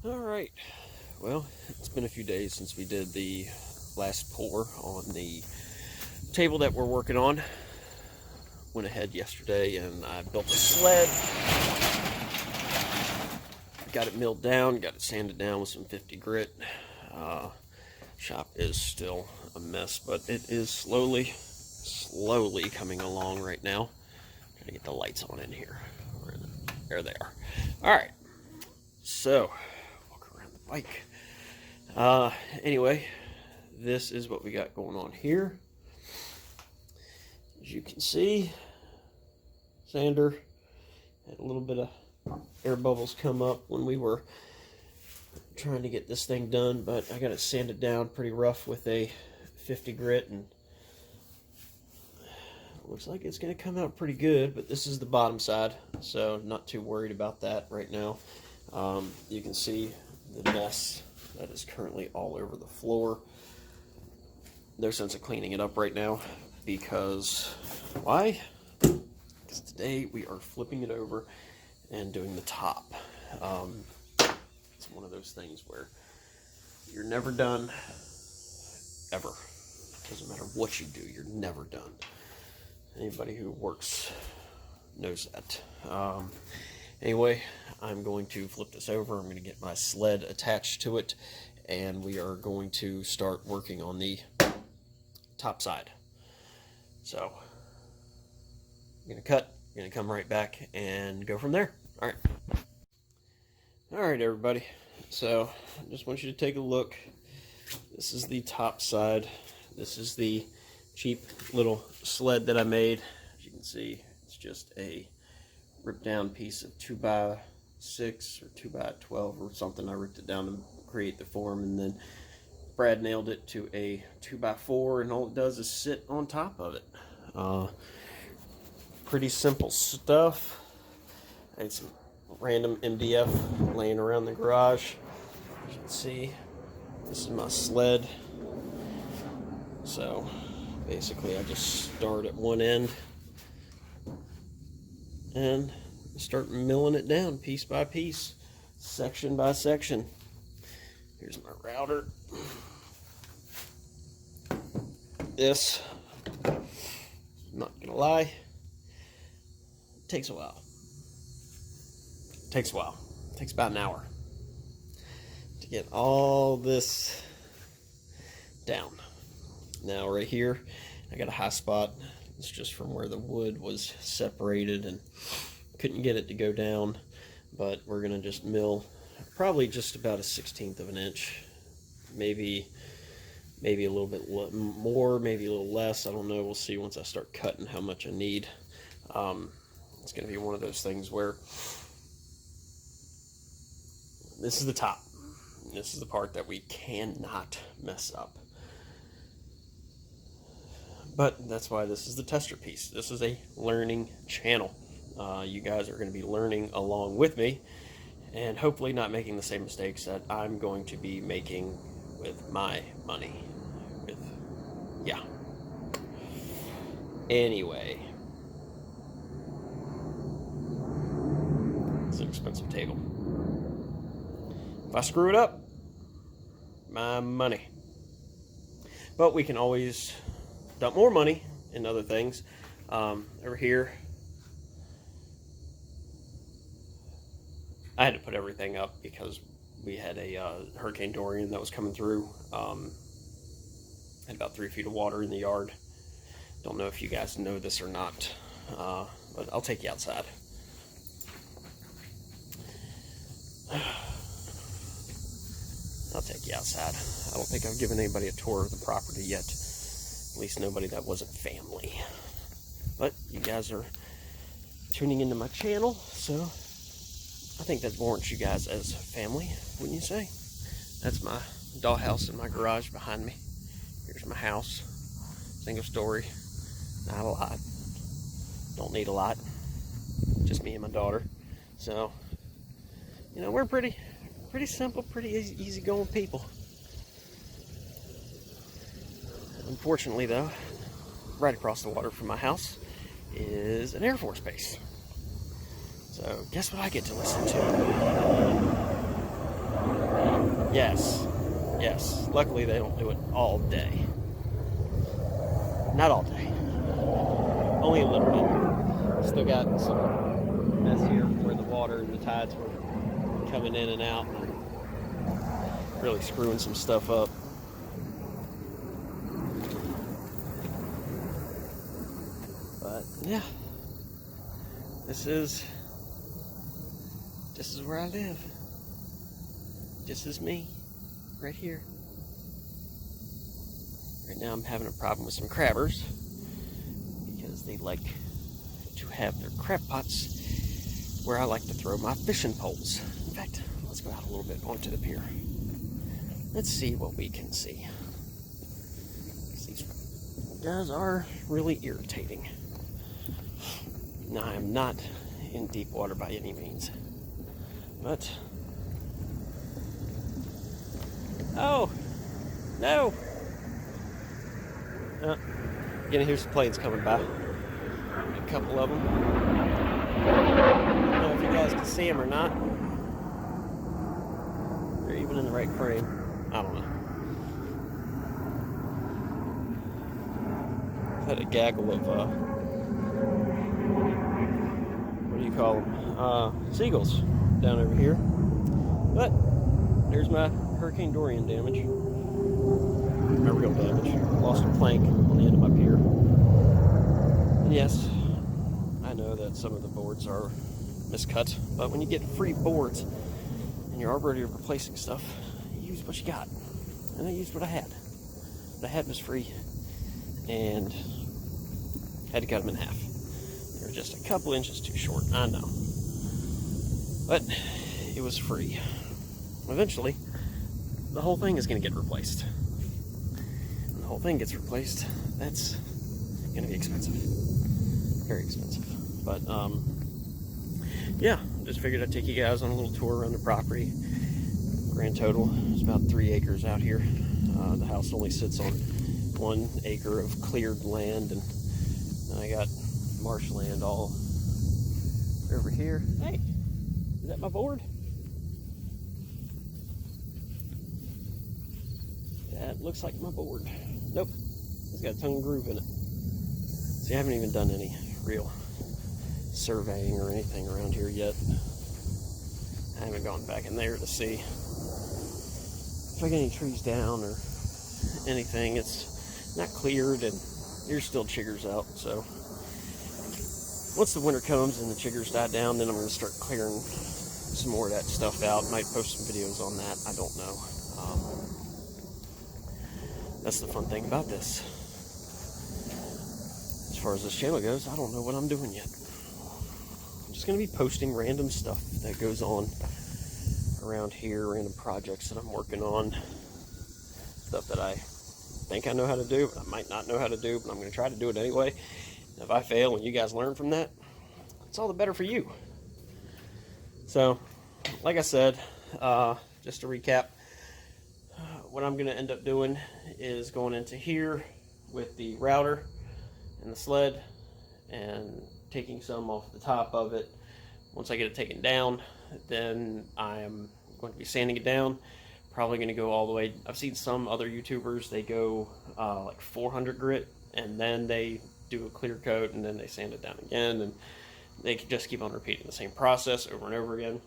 Alright, well, it's been a few days since we did the last pour on the table that we're working on. Went ahead yesterday and I built a sled. Got it milled down, got it sanded down with some 50 grit. Shop is still a mess, but it is slowly coming along right now. Trying to get the lights on in here. There they are. Alright, so bike. Anyway, this is what we got going on here. As you can see, sander had a little bit of air bubbles come up when we were trying to get this thing done, but I got it sanded down pretty rough with a 50 grit, and looks like it's going to come out pretty good. But this is the bottom side, so not too worried about that right now. You can see the mess that is currently all over the floor. No sense of cleaning it up right now because why? Because today we are flipping it over and doing the top. It's one of those things where you're never done, ever. Doesn't matter what you do, you're never done. Anybody who works knows that. Anyway, I'm going to flip this over. I'm going to get my sled attached to it, and we are going to start working on the top side. So, I'm going to cut, I'm going to come right back and go from there. Alright. Alright, everybody. So, I just want you to take a look. This is the top side. This is the cheap little sled that I made. As you can see, it's just a ripped down piece of 2x6 or 2x12 or something. I ripped it down to create the form, and then Brad nailed it to a 2x4, and all it does is sit on top of it. Pretty simple stuff. I had some random MDF laying around the garage. As you can see, this is my sled. So basically I just start at one end and start milling it down piece by piece, section by section. Here's my router. This, I'm not gonna lie, takes a while. Takes about an hour to get all this down. Now right here I got a high spot. It's just from where the wood was separated and couldn't get it to go down, but we're gonna just mill probably just about a 1/16 of an inch, maybe a little bit more, maybe a little less. I don't know. We'll see once I start cutting how much I need. It's gonna be one of those things where this is the top. This is the part that we cannot mess up. But that's why this is the tester piece. This is a learning channel. You guys are going to be learning along with me, and hopefully not making the same mistakes that I'm going to be making with my money. Yeah. Anyway. It's an expensive table. If I screw it up, my money. But we can always dump more money in other things. Over here, I had to put everything up because we had a Hurricane Dorian that was coming through. Had about 3 feet of water in the yard. Don't know if you guys know this or not, but I'll take you outside. I'll take you outside. I don't think I've given anybody a tour of the property yet. At least nobody that wasn't family. But you guys are tuning into my channel, so I think that warrants you guys as family, wouldn't you say? That's my dollhouse in my garage behind me. Here's my house. Single story. Not a lot. Don't need a lot. Just me and my daughter. So, you know, we're pretty simple, pretty easygoing people. Unfortunately, though, right across the water from my house is an Air Force base. So, guess what I get to listen to? Yes. Yes. Luckily, they don't do it all day. Not all day. Only a little bit. Still got some mess here where the water and the tides were coming in and out, and really screwing some stuff up. But yeah, this is where I live. This is me, right here. Right now I'm having a problem with some crabbers because they like to have their crab pots where I like to throw my fishing poles. In fact, let's go out a little bit onto the pier. Let's see what we can see. These guys are really irritating. Now, I am not in deep water by any means, but oh no! Again, here's some planes coming by. A couple of them. I don't know if you guys can see them or not. They're even in the right frame. I don't know. I've had a gaggle of what do you call them? Seagulls down over here. But there's my Hurricane Dorian damage. My real damage. Lost a plank on the end of my pier. And yes, I know that some of the boards are miscut, but when you get free boards and you're already replacing stuff, you use what you got. And I used what I had. What I had was free, and had to cut them in half. They were just a couple inches too short, I know. But it was free. Eventually, the whole thing is going to get replaced. When the whole thing gets replaced, that's going to be expensive. Very expensive. But, yeah, just figured I'd take you guys on a little tour around the property. Grand total is about 3 acres out here. The house only sits on 1 acre of cleared land, and I got marshland all over here. Hey, is that my board? That looks like my board. Nope, it's got a tongue groove in it. See, I haven't even done any real surveying or anything around here yet. I haven't gone back in there to see if I get any trees down or anything. It's not cleared, and there's still chiggers out. So once the winter comes and the chiggers die down, then I'm going to start clearing some more of that stuff out. Might post some videos on that. I don't know. That's the fun thing about this. As far as this channel goes, I don't know what I'm doing yet. I'm just going to be posting random stuff that goes on around here, random projects that I'm working on, stuff that I think I know how to do, but I might not know how to do, but I'm going to try to do it anyway. And if I fail and you guys learn from that, it's all the better for you. So, like I said, just to recap, what I'm going to end up doing is going into here with the router and the sled and taking some off the top of it. Once I get it taken down, then I'm going to be sanding it down. Probably going to go all the way. I've seen some other YouTubers, they go like 400 grit, and then they do a clear coat, and then they sand it down again, and they can just keep on repeating the same process over and over again.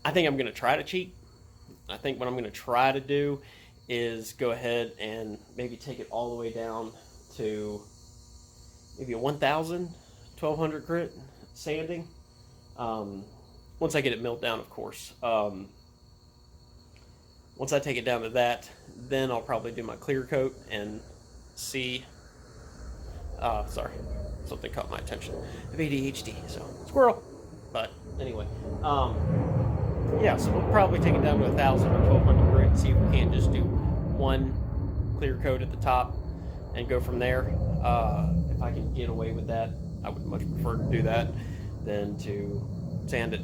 I think I'm going to try to cheat. I think what I'm going to try to do is go ahead and maybe take it all the way down to maybe a 1,000, 1,200 grit sanding. Once I get it milled down, of course. Once I take it down to that, then I'll probably do my clear coat and see. Sorry, something caught my attention. I have ADHD, so squirrel. But anyway, yeah, so we'll probably take it down to 1,000 or 1,200 grit and see if we can't just do one clear coat at the top and go from there. If I can get away with that, I would much prefer to do that than to sand it,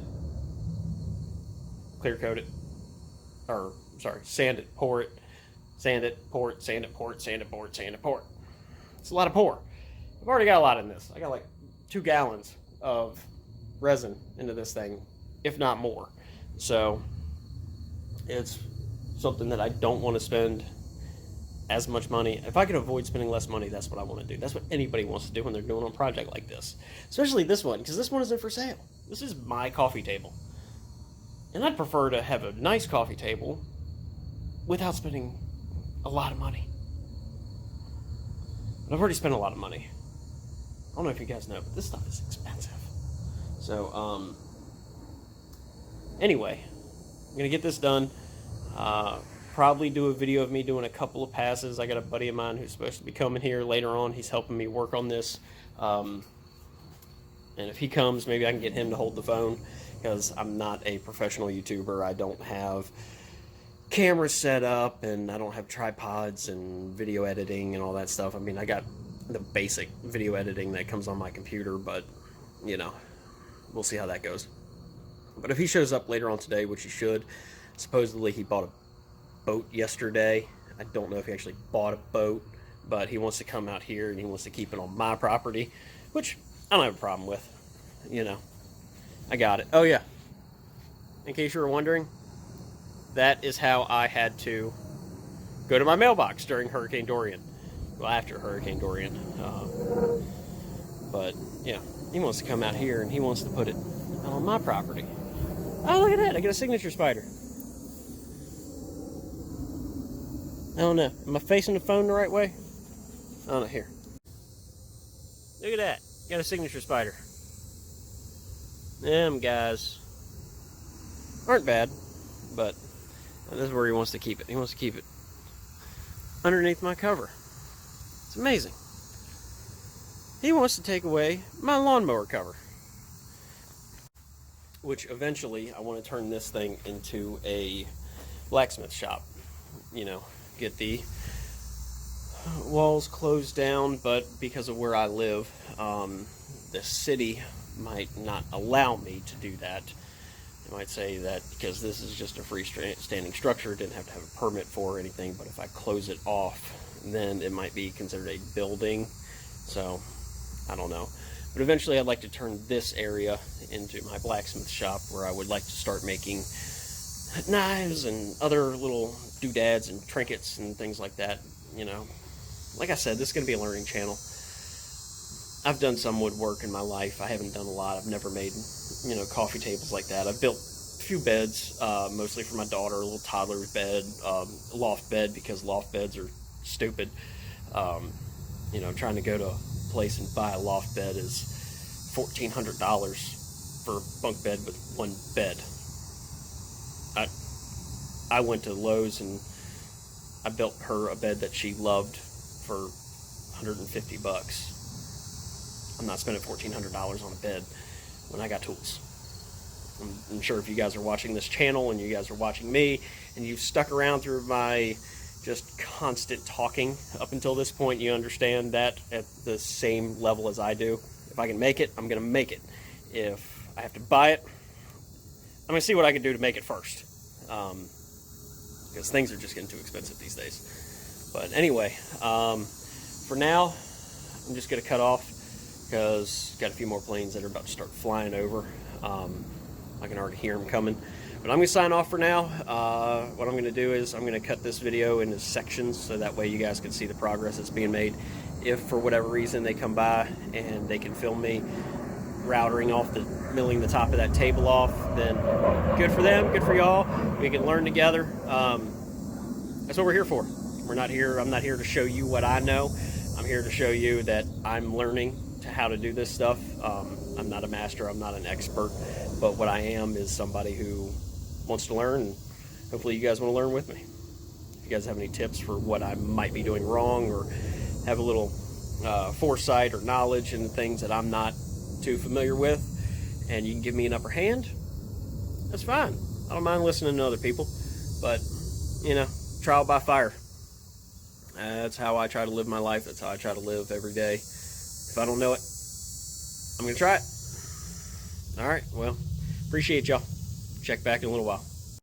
clear coat it, or sorry, sand it, pour it, sand it, pour it, sand it, pour it, sand it, pour it, sand it, pour it. It's a lot of pour. I've already got a lot in this. I got like 2 gallons of resin into this thing, if not more. So It's something that I don't want to spend as much money. If I can avoid spending less money, that's what I want to do. That's what anybody wants to do when they're doing a project like this. Especially this one, because this one isn't for sale. This is my coffee table. And I'd prefer to have a nice coffee table without spending a lot of money. But I've already spent a lot of money. I don't know if you guys know, but this stuff is expensive. So, anyway, I'm going to get this done. Probably do a video of me doing a couple of passes. I got a buddy of mine who's supposed to be coming here later on. He's helping me work on this. And if he comes, maybe I can get him to hold the phone, because I'm not a professional YouTuber. I don't have cameras set up, and I don't have tripods and video editing and all that stuff. I mean, I got the basic video editing that comes on my computer, but, you know, we'll see how that goes. But if he shows up later on today, which he should, supposedly he bought a boat yesterday. I don't know if he actually bought a boat, but he wants to come out here and he wants to keep it on my property, which I don't have a problem with. You know, I got it. Oh yeah, in case you were wondering, that is how I had to go to my mailbox during Hurricane Dorian. Well, after Hurricane Dorian. But yeah, he wants to come out here and he wants to put it on my property. Oh, look at that, I got a signature spider. I don't know. Am I facing the phone the right way? I don't know. Here. Look at that. Got a signature spider. Them guys aren't bad, but this is where he wants to keep it. He wants to keep it underneath my cover. It's amazing. He wants to take away my lawnmower cover, which eventually I want to turn this thing into a blacksmith shop. You know, get the walls closed down, but because of where I live, the city might not allow me to do that. They might say that because this is just a freestanding structure, didn't have to have a permit for or anything, but if I close it off, then it might be considered a building. So I don't know, but eventually I'd like to turn this area into my blacksmith shop, where I would like to start making knives and other little doodads and trinkets and things like that. You know, like I said, this is going to be a learning channel. I've done some woodwork in my life. I haven't done a lot. I've never made, you know, coffee tables like that. I've built a few beds, mostly for my daughter, a little toddler's bed, a loft bed, because loft beds are stupid. You know, trying to go to a place and buy a loft bed is $1,400 for a bunk bed with one bed. I went to Lowe's and I built her a bed that she loved for $150. I'm not spending $1,400 on a bed when I got tools. I'm sure if you guys are watching this channel and you guys are watching me and you've stuck around through my just constant talking up until this point, you understand that at the same level as I do. If I can make it, I'm going to make it. If I have to buy it, I'm going to see what I can do to make it first. Because things are just getting too expensive these days. But anyway, for now, I'm just going to cut off, because got a few more planes that are about to start flying over. I can already hear them coming. But I'm going to sign off for now. What I'm going to do is I'm going to cut this video into sections, so that way you guys can see the progress that's being made. If for whatever reason they come by and they can film me routering off milling the top of that table off, then good for them, good for y'all. We can learn together. That's what we're here for. I'm not here to show you what I know. I'm here to show you that I'm learning how to do this stuff. I'm not a master, I'm not an expert, but what I am is somebody who wants to learn, and hopefully you guys want to learn with me. If you guys have any tips for what I might be doing wrong, or have a little foresight or knowledge in things that I'm not too familiar with, and you can give me an upper hand, that's fine. I don't mind listening to other people, but, you know, trial by fire. That's how I try to live my life. That's how I try to live every day. If I don't know it, I'm going to try it. All right, well, appreciate y'all. Check back in a little while.